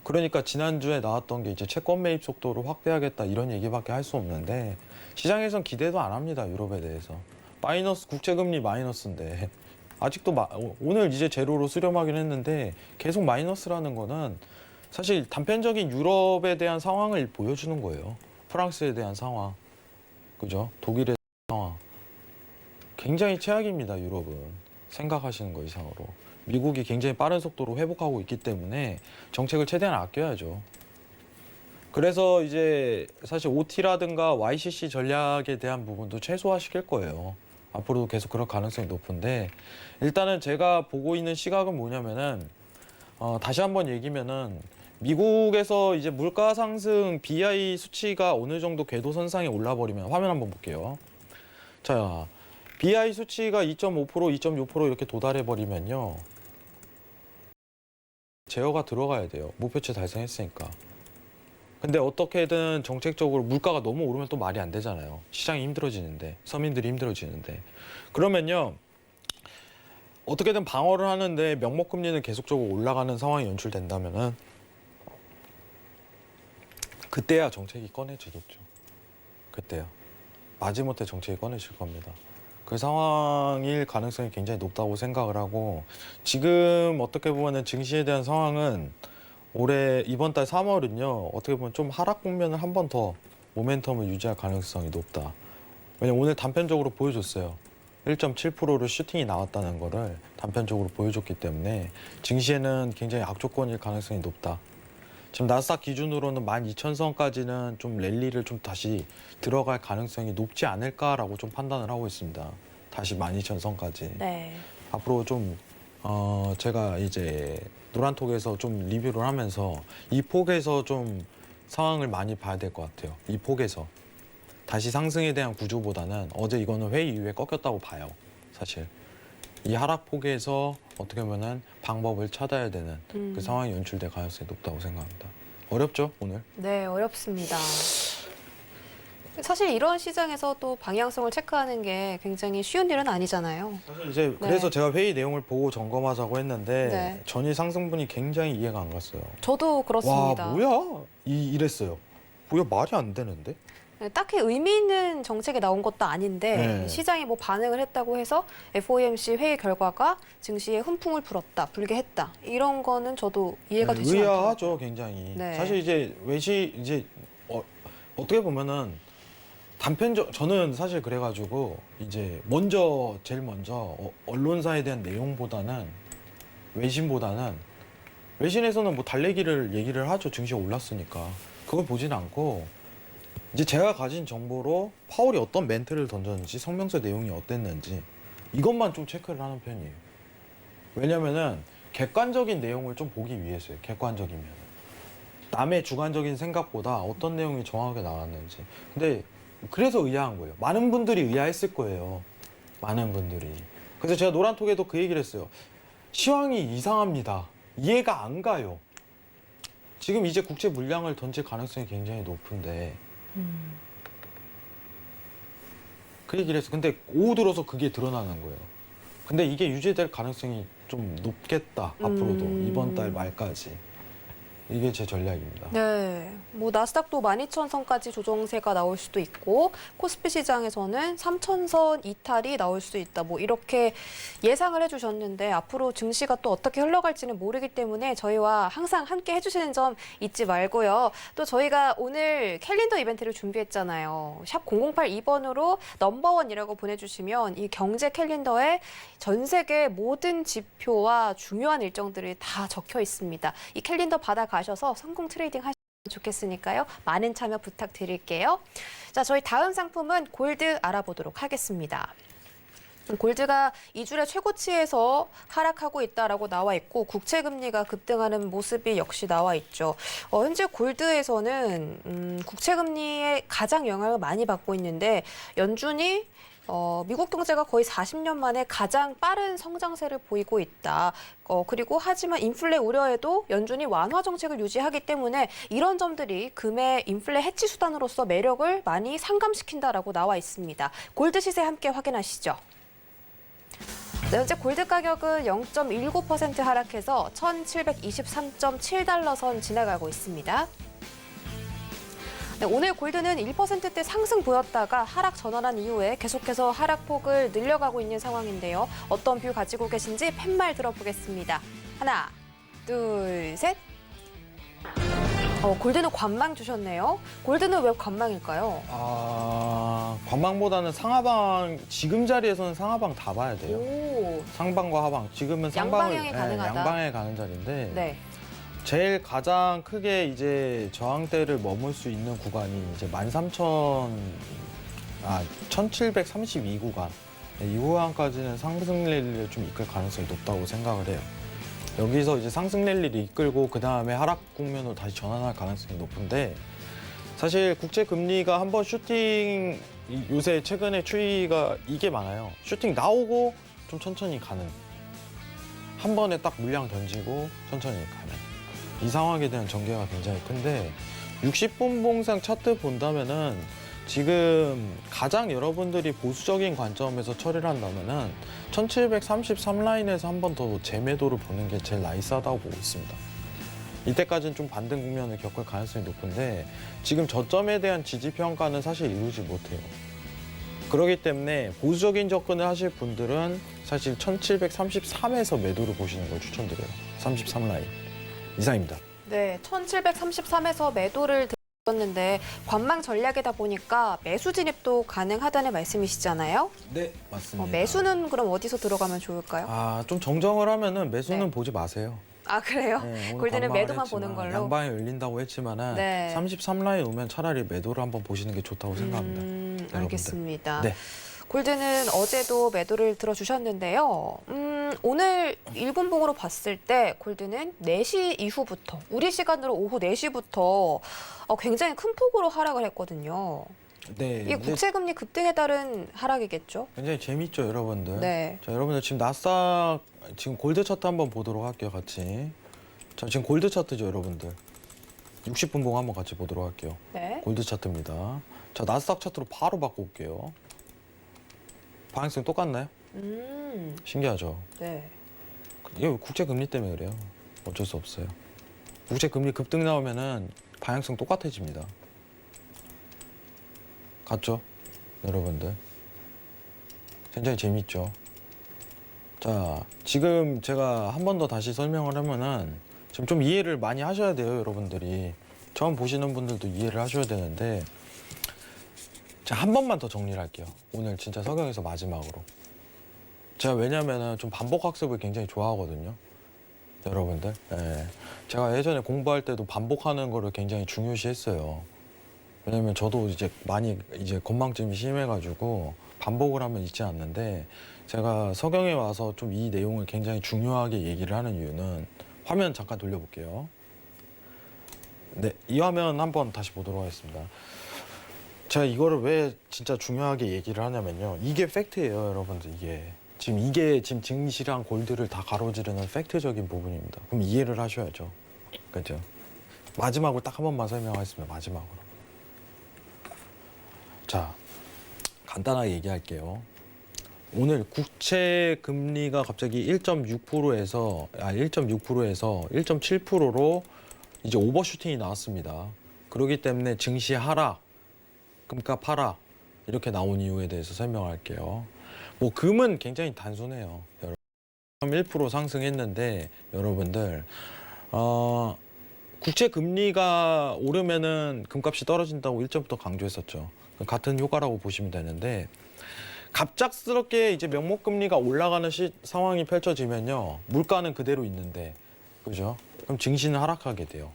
그러니까 지난주에 나왔던 게 이제 채권 매입 속도를 확대하겠다 이런 얘기밖에 할 수 없는데 시장에선 기대도 안 합니다, 유럽에 대해서. 마이너스, 국채금리 마이너스인데 아직도 오늘 이제 제로로 수렴하긴 했는데 계속 마이너스라는 거는 사실 단편적인 유럽에 대한 상황을 보여주는 거예요. 프랑스에 대한 상황, 그죠? 독일의 상황. 굉장히 최악입니다, 유럽은. 생각하시는 거 이상으로. 미국이 굉장히 빠른 속도로 회복하고 있기 때문에 정책을 최대한 아껴야죠. 그래서 이제 사실 OT라든가 YCC 전략에 대한 부분도 최소화시킬 거예요. 앞으로도 계속 그럴 가능성이 높은데 일단은 제가 보고 있는 시각은 뭐냐면은 다시 한번 얘기면은 미국에서 이제 물가 상승 BI 수치가 어느 정도 궤도 선상에 올라버리면 화면 한번 볼게요. 자, BI 수치가 2.5%, 2.6% 이렇게 도달해 버리면요. 제어가 들어가야 돼요. 목표치 달성했으니까. 근데 어떻게든 정책적으로 물가가 너무 오르면 또 말이 안 되잖아요. 시장이 힘들어지는데, 서민들이 힘들어지는데. 그러면요, 어떻게든 방어를 하는데 명목금리는 계속적으로 올라가는 상황이 연출된다면은 그때야 정책이 꺼내지겠죠. 그때야. 마지못해 정책이 꺼내질 겁니다. 그 상황일 가능성이 굉장히 높다고 생각을 하고, 지금 어떻게 보면은 증시에 대한 상황은 올해 이번 달 3월은요, 어떻게 보면 좀 하락 국면을 한 번 더 모멘텀을 유지할 가능성이 높다. 왜냐면 오늘 단편적으로 보여줬어요. 1.7%로 슈팅이 나왔다는 거를 단편적으로 보여줬기 때문에 증시에는 굉장히 악조건일 가능성이 높다. 지금 나스닥 기준으로는 12,000선까지는 좀 랠리를 좀 다시 들어갈 가능성이 높지 않을까라고 좀 판단을 하고 있습니다. 다시 12,000선까지. 네. 앞으로 좀 제가 이제 노란톡에서 좀 리뷰를 하면서 이 폭에서 좀 상황을 많이 봐야 될 것 같아요. 이 폭에서. 다시 상승에 대한 구조보다는 어제 이거는 회의 이후에 꺾였다고 봐요. 사실. 이 하락폭에서 어떻게 보면은 방법을 찾아야 되는 그 상황이 연출될 가능성이 높다고 생각합니다. 어렵죠, 오늘? 네, 어렵습니다. 사실 이런 시장에서 또 방향성을 체크하는 게 굉장히 쉬운 일은 아니잖아요. 사실 이제 네. 그래서 제가 회의 내용을 보고 점검하자고 했는데 네. 전일 상승분이 굉장히 이해가 안 갔어요. 저도 그렇습니다. 와, 뭐야? 이랬어요. 뭐야, 말이 안 되는데? 네, 딱히 의미 있는 정책이 나온 것도 아닌데 네. 시장이 뭐 반응을 했다고 해서 FOMC 회의 결과가 증시에 훈풍을 불게 했다. 이런 거는 저도 이해가 되지 않더라고요. 의아하죠, 굉장히. 네. 사실 이제 어떻게 보면은 저는 사실 그래가지고 이제 제일 먼저 언론사에 대한 내용보다는 외신에서는 뭐 달래기를 얘기를 하죠. 증시가 올랐으니까. 그걸 보진 않고 이제 제가 가진 정보로 파월이 어떤 멘트를 던졌는지, 성명서 내용이 어땠는지 이것만 좀 체크를 하는 편이에요. 왜냐면은 객관적인 내용을 좀 보기 위해서요. 객관적이면. 남의 주관적인 생각보다 어떤 내용이 정확하게 나왔는지. 근데 그래서 의아한 거예요. 많은 분들이 의아했을 거예요. 많은 분들이. 그래서 제가 노란톡에도 그 얘기를 했어요. 시황이 이상합니다. 이해가 안 가요. 지금 이제 국채 물량을 던질 가능성이 굉장히 높은데 그 얘기를 했어. 근데 오후 들어서 그게 드러나는 거예요. 근데 이게 유지될 가능성이 좀 높겠다. 앞으로도 이번 달 말까지. 이게 제 전략입니다. 네, 뭐 나스닥도 12,000선까지 조정세가 나올 수도 있고 코스피 시장에서는 3,000선 이탈이 나올 수 있다. 뭐 이렇게 예상을 해주셨는데 앞으로 증시가 또 어떻게 흘러갈지는 모르기 때문에 저희와 항상 함께 해주시는 점 잊지 말고요. 또 저희가 오늘 캘린더 이벤트를 준비했잖아요. 샵 0082번으로 넘버원이라고 보내주시면 이 경제 캘린더에 전 세계 모든 지표와 중요한 일정들이 다 적혀 있습니다. 이 캘린더 받아가셔서 성공 트레이딩 하시면 좋겠으니까요. 많은 참여 부탁드릴게요. 자, 저희 다음 상품은 골드 알아보도록 하겠습니다. 골드가 2주의 최고치에서 하락하고 있다라고 나와 있고 국채 금리가 급등하는 모습이 역시 나와 있죠. 현재 골드에서는 국채 금리에 가장 영향을 많이 받고 있는데 연준이 미국 경제가 거의 40년 만에 가장 빠른 성장세를 보이고 있다. 그리고 하지만 인플레 우려에도 연준이 완화 정책을 유지하기 때문에 이런 점들이 금의 인플레 해치 수단으로서 매력을 많이 상감시킨다라고 나와 있습니다. 골드 시세 함께 확인하시죠. 네, 현재 골드 가격은 0.19% 하락해서 1,723.7달러 선 지나가고 있습니다. 네, 오늘 골드는 1%대 상승 보였다가 하락 전환한 이후에 계속해서 하락폭을 늘려가고 있는 상황인데요. 어떤 뷰 가지고 계신지 팻말 들어보겠습니다. 하나, 둘, 셋. 골드는 관망 주셨네요. 골드는 왜 관망일까요? 관망보다는 상하방, 지금 자리에서는 상하방 다 봐야 돼요. 오, 상방과 하방. 지금은 상방을 양방향이 가능하다. 양방에 가는 자리인데 네. 제일 가장 크게 이제 저항대를 머물 수 있는 구간이 이제 1732 구간. 이 구간까지는 상승 랠리를 좀 이끌 가능성이 높다고 생각을 해요. 여기서 이제 상승 랠리를 이끌고 그 다음에 하락 국면으로 다시 전환할 가능성이 높은데 사실 국채 금리가 한번 슈팅 요새 최근에 추이가 이게 많아요. 슈팅 나오고 좀 천천히 가는. 한 번에 딱 물량 던지고 천천히 가는. 이 상황에 대한 전개가 굉장히 큰데 60분 봉상 차트 본다면은 지금 가장 여러분들이 보수적인 관점에서 처리를 한다면은 1733 라인에서 한 번 더 재매도를 보는 게 제일 나이스하다고 보고 있습니다. 이때까지는 좀 반등 국면을 겪을 가능성이 높은데 지금 저점에 대한 지지 평가는 사실 이루지 못해요. 그렇기 때문에 보수적인 접근을 하실 분들은 사실 1733에서 매도를 보시는 걸 추천드려요. 33 라인 이상입니다. 네, 1733에서 매도를 들었는데 관망 전략이다 보니까 매수 진입도 가능하다는 말씀이시잖아요. 네, 맞습니다. 매수는 그럼 어디서 들어가면 좋을까요? 좀 정정을 하면은 매수는 네. 보지 마세요. 아, 그래요? 네, 오늘 골드는 관망을 매도만 했지만, 보는 걸로? 양방에 열린다고 했지만은 네. 33 라인 오면 차라리 매도를 한번 보시는 게 좋다고 생각합니다. 여러분들. 알겠습니다. 네. 골드는 어제도 매도를 들어주셨는데요. 오늘 일본봉으로 봤을 때 골드는 4시 이후부터, 우리 시간으로 오후 4시부터 굉장히 큰 폭으로 하락을 했거든요. 네. 이게 국채금리 급등에 따른 하락이겠죠? 굉장히 재밌죠, 여러분들. 네. 자, 여러분들 지금 나스닥 지금 골드 차트 한번 보도록 할게요, 같이. 자, 지금 골드 차트죠, 여러분들. 60분 봉 한번 같이 보도록 할게요. 네. 골드 차트입니다. 자, 나스닥 차트로 바로 바꿔올게요. 방향성 똑같나요? 신기하죠? 네. 이게 국제 금리 때문에 그래요. 어쩔 수 없어요. 국제 금리 급등 나오면은 방향성 똑같아집니다. 같죠? 여러분들. 굉장히 재밌죠? 자, 지금 제가 한 번 더 다시 설명을 하면은 지금 좀 이해를 많이 하셔야 돼요, 여러분들이. 처음 보시는 분들도 이해를 하셔야 되는데 자, 한 번만 더 정리를 할게요. 오늘 진짜 석영에서 마지막으로. 제가 왜냐면은 좀 반복 학습을 굉장히 좋아하거든요. 여러분들. 예. 제가 예전에 공부할 때도 반복하는 거를 굉장히 중요시 했어요. 왜냐면 저도 이제 많이 이제 건망증이 심해가지고 반복을 하면 잊지 않는데 제가 석영에 와서 좀 이 내용을 굉장히 중요하게 얘기를 하는 이유는 화면 잠깐 돌려볼게요. 네, 이 화면 한번 다시 보도록 하겠습니다. 제가 이거를 왜 진짜 중요하게 얘기를 하냐면요. 이게 팩트예요, 여러분들. 이게 지금 증시랑 골드를 다 가로지르는 팩트적인 부분입니다. 그럼 이해를 하셔야죠. 그죠? 마지막으로 딱 한 번만 설명하겠습니다. 마지막으로. 자, 간단하게 얘기할게요. 오늘 국채 금리가 갑자기 1.6%에서 1.7%로 이제 오버슈팅이 나왔습니다. 그렇기 때문에 증시 하락, 금값 하락 이렇게 나온 이유에 대해서 설명할게요. 뭐 금은 굉장히 단순해요. 1% 상승했는데 여러분들 국채 금리가 오르면은 금값이 떨어진다고 일전부터 강조했었죠. 같은 효과라고 보시면 되는데 갑작스럽게 이제 명목금리가 올라가는 상황이 펼쳐지면요. 물가는 그대로 있는데 그죠? 그럼 증시는 하락하게 돼요.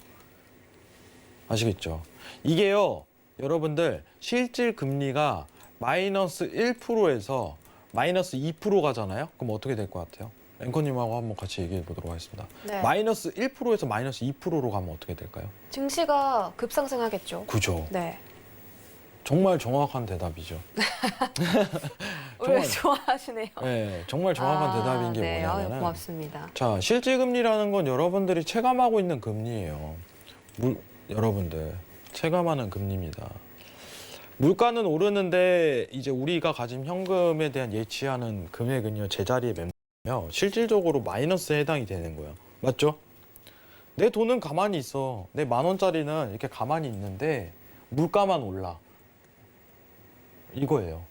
아시겠죠? 이게요. 여러분들 실질 금리가 마이너스 1%에서 마이너스 2% 가잖아요? 그럼 어떻게 될 것 같아요? 앵커님하고 한번 같이 얘기해 보도록 하겠습니다. 네. 마이너스 1%에서 마이너스 2%로 가면 어떻게 될까요? 증시가 급상승하겠죠. 그죠. 네. 정말 정확한 대답이죠. 왜 좋아하시네요? 네, 정말 정확한 대답인 게 네. 뭐냐면 고맙습니다. 자, 실질금리라는 건 여러분들이 체감하고 있는 금리예요. 여러분들 체감하는 금리입니다. 물가는 오르는데 이제 우리가 가진 현금에 대한 예치하는 금액은요 제자리에 맴며 실질적으로 마이너스에 해당이 되는 거예요. 맞죠? 내 돈은 가만히 있어. 내 10,000원짜리는 이렇게 가만히 있는데 물가만 올라. 이거예요.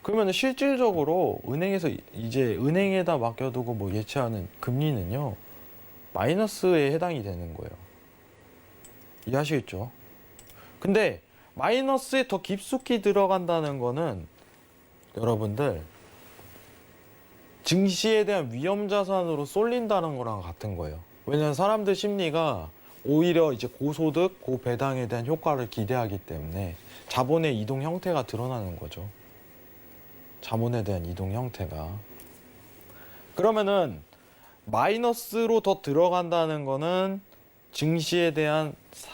그러면 실질적으로 은행에서 이제 은행에다 맡겨두고 뭐 예치하는 금리는요 마이너스에 해당이 되는 거예요. 이해하시겠죠? 근데 마이너스에 더 깊숙이 들어간다는 거는 여러분들 증시에 대한 위험 자산으로 쏠린다는 거랑 같은 거예요. 왜냐하면 사람들 심리가 오히려 이제 고소득, 고배당에 대한 효과를 기대하기 때문에 자본의 이동 형태가 드러나는 거죠. 자본에 대한 이동 형태가. 그러면은 마이너스로 더 들어간다는 거는 증시에 대한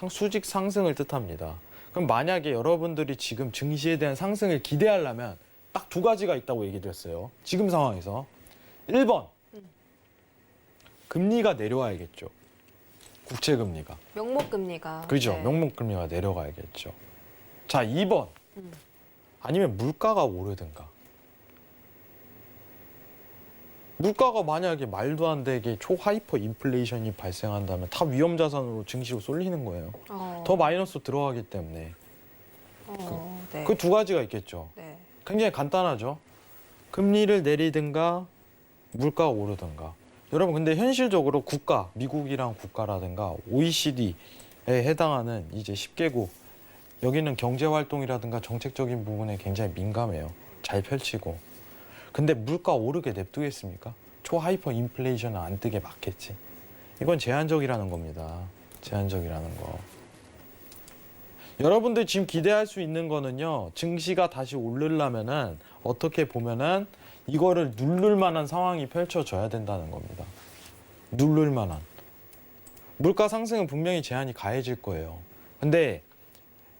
수직 상승을 뜻합니다. 그럼 만약에 여러분들이 지금 증시에 대한 상승을 기대하려면 딱 두 가지가 있다고 얘기 드렸어요. 지금 상황에서. 1번, 금리가 내려와야겠죠. 국채 금리가. 명목금리가. 그죠? 네. 명목금리가 내려가야겠죠. 자, 2번. 아니면 물가가 오르든가. 물가가 만약에 말도 안 되게 초하이퍼 인플레이션이 발생한다면 다 위험 자산으로 증시로 쏠리는 거예요. 더 마이너스 들어가기 때문에. 네. 그 두 가지가 있겠죠. 네. 굉장히 간단하죠. 금리를 내리든가 물가가 오르든가. 여러분 근데 현실적으로 국가, 미국이랑 국가라든가 OECD에 해당하는 이제 10개국 여기는 경제 활동이라든가 정책적인 부분에 굉장히 민감해요. 잘 펼치고. 근데 물가 오르게 냅두겠습니까? 초하이퍼 인플레이션은 안 뜨게 막겠지. 이건 제한적이라는 겁니다. 제한적이라는 거. 여러분들 지금 기대할 수 있는 거는요. 증시가 다시 오르려면은 어떻게 보면은 이거를 누를 만한 상황이 펼쳐져야 된다는 겁니다. 누를 만한. 물가 상승은 분명히 제한이 가해질 거예요. 근데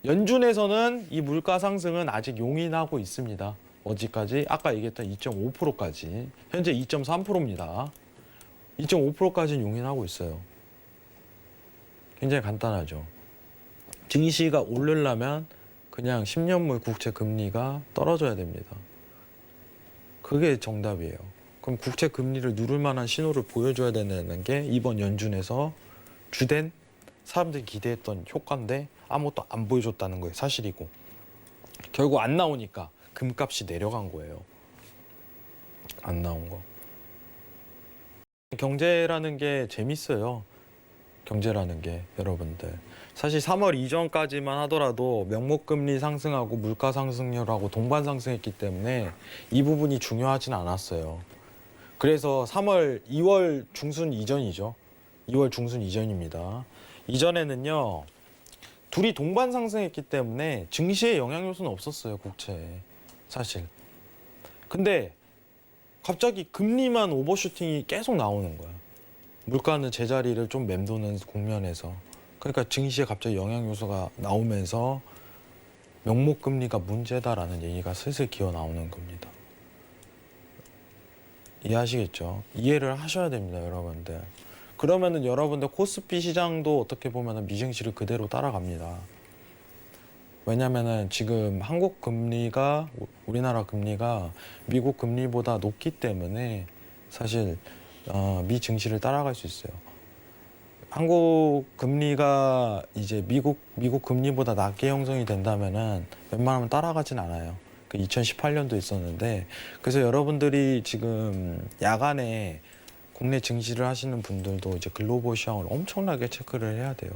연준에서는 이 물가 상승은 아직 용인하고 있습니다. 어디까지? 아까 얘기했던 2.5%까지. 현재 2.3%입니다. 2.5%까지는 용인하고 있어요. 굉장히 간단하죠. 증시가 오르려면 그냥 10년물 국채 금리가 떨어져야 됩니다. 그게 정답이에요. 그럼 국채 금리를 누를 만한 신호를 보여줘야 되는 게 이번 연준에서 주된 사람들이 기대했던 효과인데 아무것도 안 보여줬다는 거예요. 사실이고. 결국 안 나오니까 금값이 내려간 거예요. 안 나온 거. 경제라는 게 재밌어요. 경제라는 게 여러분들. 사실 3월 이전까지만 하더라도 명목금리 상승하고 물가 상승률하고 동반 상승했기 때문에 이 부분이 중요하진 않았어요. 그래서 2월 중순 이전이죠. 2월 중순 이전입니다. 이전에는요. 둘이 동반 상승했기 때문에 증시에 영향 요소는 없었어요. 국채에. 사실. 근데 갑자기 금리만 오버슈팅이 계속 나오는 거야. 물가는 제자리를 좀 맴도는 국면에서. 그러니까 증시에 갑자기 영향 요소가 나오면서 명목금리가 문제다라는 얘기가 슬슬 기어 나오는 겁니다. 이해하시겠죠? 이해를 하셔야 됩니다, 여러분들. 그러면은 여러분들 코스피 시장도 어떻게 보면은 미증시를 그대로 따라갑니다. 왜냐면은 지금 한국 금리가, 우리나라 금리가 미국 금리보다 높기 때문에 사실 미 증시를 따라갈 수 있어요. 한국 금리가 이제 미국 금리보다 낮게 형성이 된다면은 웬만하면 따라가진 않아요. 그 2018년도 있었는데, 그래서 여러분들이 지금 야간에 국내 증시를 하시는 분들도 이제 글로벌 시황을 엄청나게 체크를 해야 돼요.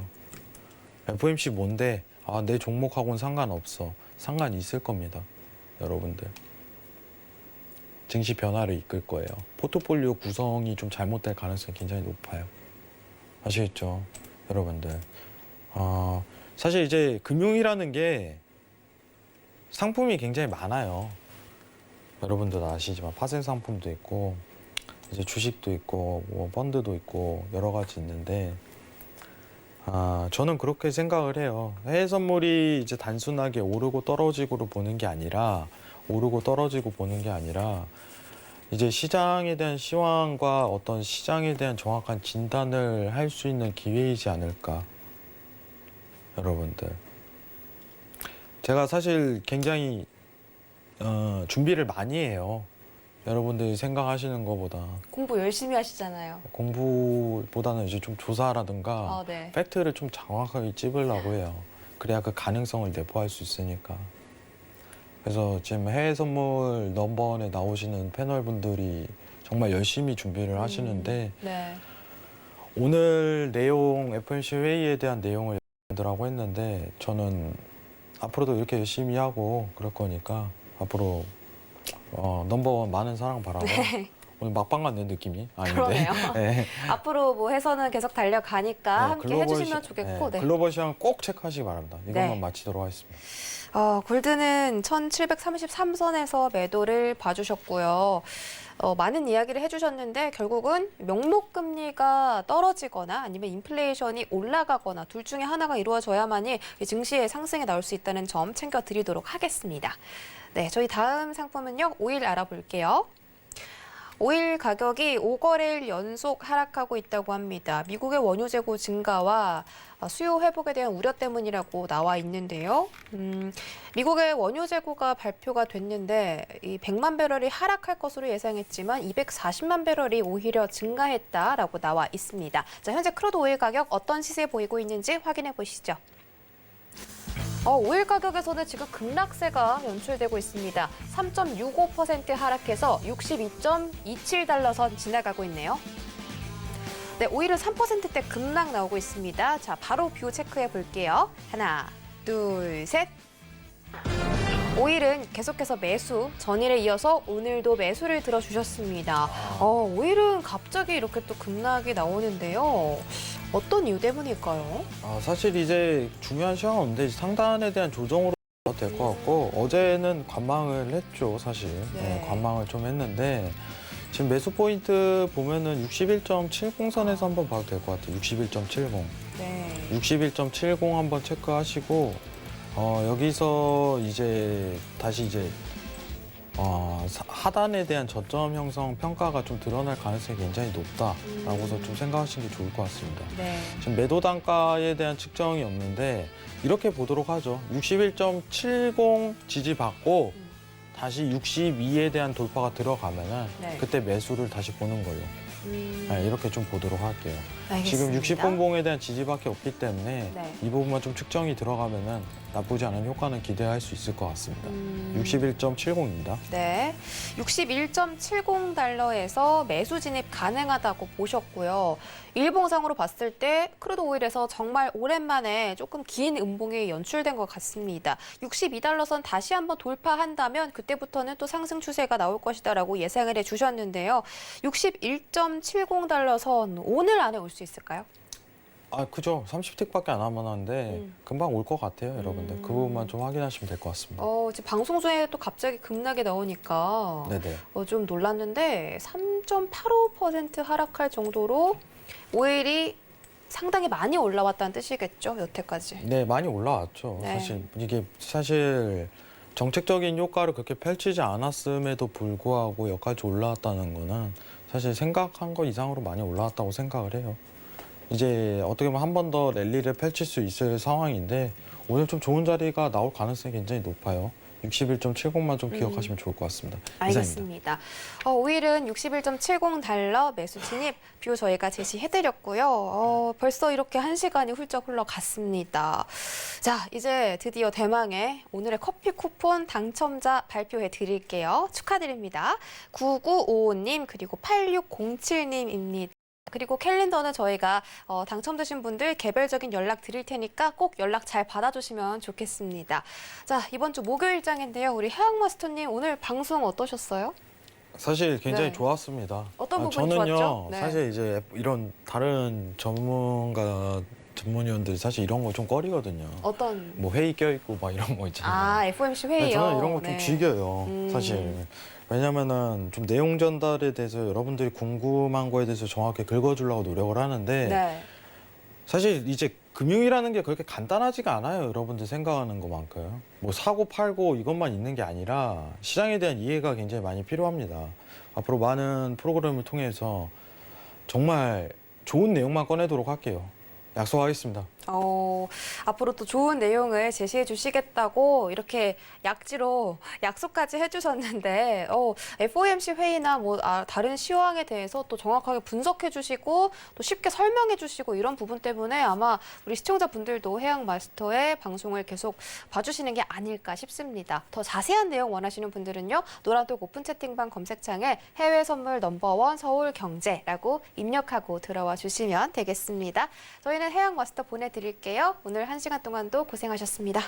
FOMC 뭔데? 아, 내 종목하고는 상관없어. 상관 있을 겁니다. 여러분들. 증시 변화를 이끌 거예요. 포트폴리오 구성이 좀 잘못될 가능성이 굉장히 높아요. 아시겠죠? 여러분들. 사실 이제 금융이라는 게 상품이 굉장히 많아요. 여러분들 아시지만 파생 상품도 있고 이제 주식도 있고 뭐 펀드도 있고 여러 가지 있는데 저는 그렇게 생각을 해요. 해외 선물이 이제 단순하게 오르고 떨어지고로 보는 게 아니라 이제 시장에 대한 시황과 어떤 시장에 대한 정확한 진단을 할 수 있는 기회이지 않을까. 여러분들. 제가 사실 굉장히 준비를 많이 해요. 여러분들이 생각하시는 것보다. 공부 열심히 하시잖아요. 공부보다는 이제 좀 조사라든가 네. 팩트를 좀 정확하게 찝으려고 해요. 그래야 그 가능성을 내포할 수 있으니까. 그래서 지금 해외 선물 넘버원에 나오시는 패널분들이 정말 열심히 준비를 하시는데 네. 오늘 내용, FOMC 회의에 대한 내용을 여러분들하고 했는데 저는 앞으로도 이렇게 열심히 하고 그럴 거니까 앞으로 넘버원 많은 사랑 바라고. 네. 오늘 막방 같는 느낌이 아닌데. 그러네요. 네. 앞으로 뭐 해서는 계속 달려가니까 함께 해주시면 좋겠고. 네. 글로벌 시황 꼭 체크하시기 바랍니다. 이것만 네. 마치도록 하겠습니다. 골드는 1733선에서 매도를 봐주셨고요. 많은 이야기를 해주셨는데 결국은 명목금리가 떨어지거나 아니면 인플레이션이 올라가거나 둘 중에 하나가 이루어져야만이 증시의 상승에 나올 수 있다는 점 챙겨드리도록 하겠습니다. 네, 저희 다음 상품은요. 오일 알아볼게요. 오일 가격이 5거래일 연속 하락하고 있다고 합니다. 미국의 원유 재고 증가와 수요 회복에 대한 우려 때문이라고 나와 있는데요. 미국의 원유 재고가 발표가 됐는데 이 100만 배럴이 하락할 것으로 예상했지만 240만 배럴이 오히려 증가했다라고 나와 있습니다. 자, 현재 크루드 오일 가격 어떤 시세 보이고 있는지 확인해 보시죠. 오일 가격에서는 지금 급락세가 연출되고 있습니다. 3.65% 하락해서 62.27달러 선 지나가고 있네요. 네, 오일은 3%대 급락 나오고 있습니다. 자, 바로 뷰 체크해 볼게요. 하나, 둘, 셋. 오일은 계속해서 매수, 전일에 이어서 오늘도 매수를 들어주셨습니다. 오일은 갑자기 이렇게 또 급락이 나오는데요. 어떤 이유 때문일까요? 사실 이제 중요한 시황은 없는데 상단에 대한 조정으로 될 것 같고 어제는 관망을 했죠, 사실. 네. 관망을 좀 했는데 지금 매수 포인트 보면은 61.70선에서 한번 봐도 될 것 같아요. 61.70. 네. 61.70 한번 체크하시고 여기서 이제 다시 이제 하단에 대한 저점 형성 평가가 좀 드러날 가능성이 굉장히 높다라고서 좀 생각하시는 게 좋을 것 같습니다. 네. 지금 매도 단가에 대한 측정이 없는데 이렇게 보도록 하죠. 61.70 지지받고 다시 62에 대한 돌파가 들어가면은 네. 그때 매수를 다시 보는 걸로. 네, 이렇게 좀 보도록 할게요. 알겠습니다. 지금 60분봉에 대한 지지밖에 없기 때문에 네. 이 부분만 좀 측정이 들어가면은 나쁘지 않은 효과는 기대할 수 있을 것 같습니다. 61.70입니다. 네, 61.70달러에서 매수 진입 가능하다고 보셨고요. 일봉상으로 봤을 때 크루드 오일에서 정말 오랜만에 조금 긴 음봉이 연출된 것 같습니다. 62달러 선 다시 한번 돌파한다면 그때부터는 또 상승 추세가 나올 것이다라고 예상을 해주셨는데요. 61.70달러 선 오늘 안에 올 수 있을까요? 그죠. 30틱밖에 안 남았는데 금방 올 것 같아요, 여러분들. 그 부분만 좀 확인하시면 될 것 같습니다. 지금 방송 중에 또 갑자기 급락이 나오니까 네네. 좀 놀랐는데 3.85% 하락할 정도로 오일이 상당히 많이 올라왔다는 뜻이겠죠, 여태까지. 네, 많이 올라왔죠. 네. 사실 정책적인 효과를 그렇게 펼치지 않았음에도 불구하고 여기까지 올라왔다는 거는 사실 생각한 거 이상으로 많이 올라왔다고 생각을 해요. 이제 어떻게 보면 한 번 더 랠리를 펼칠 수 있을 상황인데 오늘 좀 좋은 자리가 나올 가능성이 굉장히 높아요. 61.70만 좀 기억하시면 좋을 것 같습니다. 이상입니다. 알겠습니다. 오일은 61.70달러 매수 진입 뷰 저희가 제시해드렸고요. 벌써 이렇게 1시간이 훌쩍 흘러갔습니다. 자, 이제 드디어 대망의 오늘의 커피 쿠폰 당첨자 발표해 드릴게요. 축하드립니다. 9955님 그리고 8607님입니다. 그리고 캘린더는 저희가 당첨되신 분들 개별적인 연락 드릴 테니까 꼭 연락 잘 받아주시면 좋겠습니다. 자, 이번 주 목요일장인데요. 우리 해양마스터님 오늘 방송 어떠셨어요? 사실 굉장히 네. 좋았습니다. 어떤 부분이 저는요, 좋았죠? 네. 사실 이제 이런 다른 전문위원들이 사실 이런 거 좀 꺼리거든요. 어떤? 뭐 회의 껴있고 막 이런 거 있잖아요. FOMC 네, 회의요? 저는 이런 거 좀 네. 즐겨요, 사실. 왜냐면은 좀 내용 전달에 대해서 여러분들이 궁금한 거에 대해서 정확히 긁어주려고 노력을 하는데 네. 사실 이제 금융이라는 게 그렇게 간단하지가 않아요. 여러분들 생각하는 것만큼. 뭐 사고 팔고 이것만 있는 게 아니라 시장에 대한 이해가 굉장히 많이 필요합니다. 앞으로 많은 프로그램을 통해서 정말 좋은 내용만 꺼내도록 할게요. 약속하겠습니다. 앞으로 또 좋은 내용을 제시해 주시겠다고 이렇게 약지로 약속까지 해주셨는데 FOMC 회의나 다른 시황에 대해서 또 정확하게 분석해 주시고 또 쉽게 설명해 주시고 이런 부분 때문에 아마 우리 시청자분들도 해양마스터의 방송을 계속 봐주시는 게 아닐까 싶습니다. 더 자세한 내용 원하시는 분들은요. 노란톡 오픈 채팅방 검색창에 해외 선물 넘버원 서울경제라고 입력하고 들어와 주시면 되겠습니다. 저희는 해양마스터 보내드릴게요. 오늘 1시간 동안도 고생하셨습니다.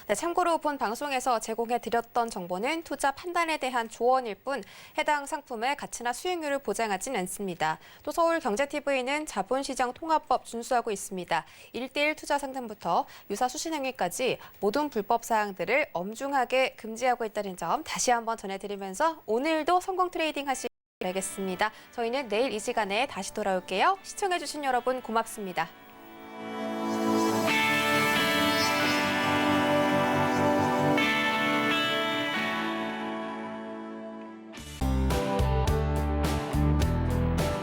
네, 네, 참고로 본 방송에서 제공해드렸던 정보는 투자 판단에 대한 조언일 뿐 해당 상품의 가치나 수익률을 보장하진 않습니다. 또 서울경제TV는 자본시장통합법 준수하고 있습니다. 1:1 투자 상담부터 유사 수신 행위까지 모든 불법 사항들을 엄중하게 금지하고 있다는 점 다시 한번 전해드리면서 오늘도 성공 트레이딩 하시길 바라겠습니다. 저희는 내일 이 시간에 다시 돌아올게요. 시청해주신 여러분 고맙습니다.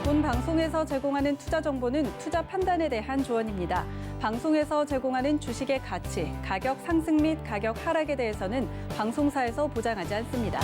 본 방송에서 제공하는 투자 정보는 투자 판단에 대한 조언입니다. 방송에서 제공하는 주식의 가치, 가격 상승 및 가격 하락에 대해서는 방송사에서 보장하지 않습니다.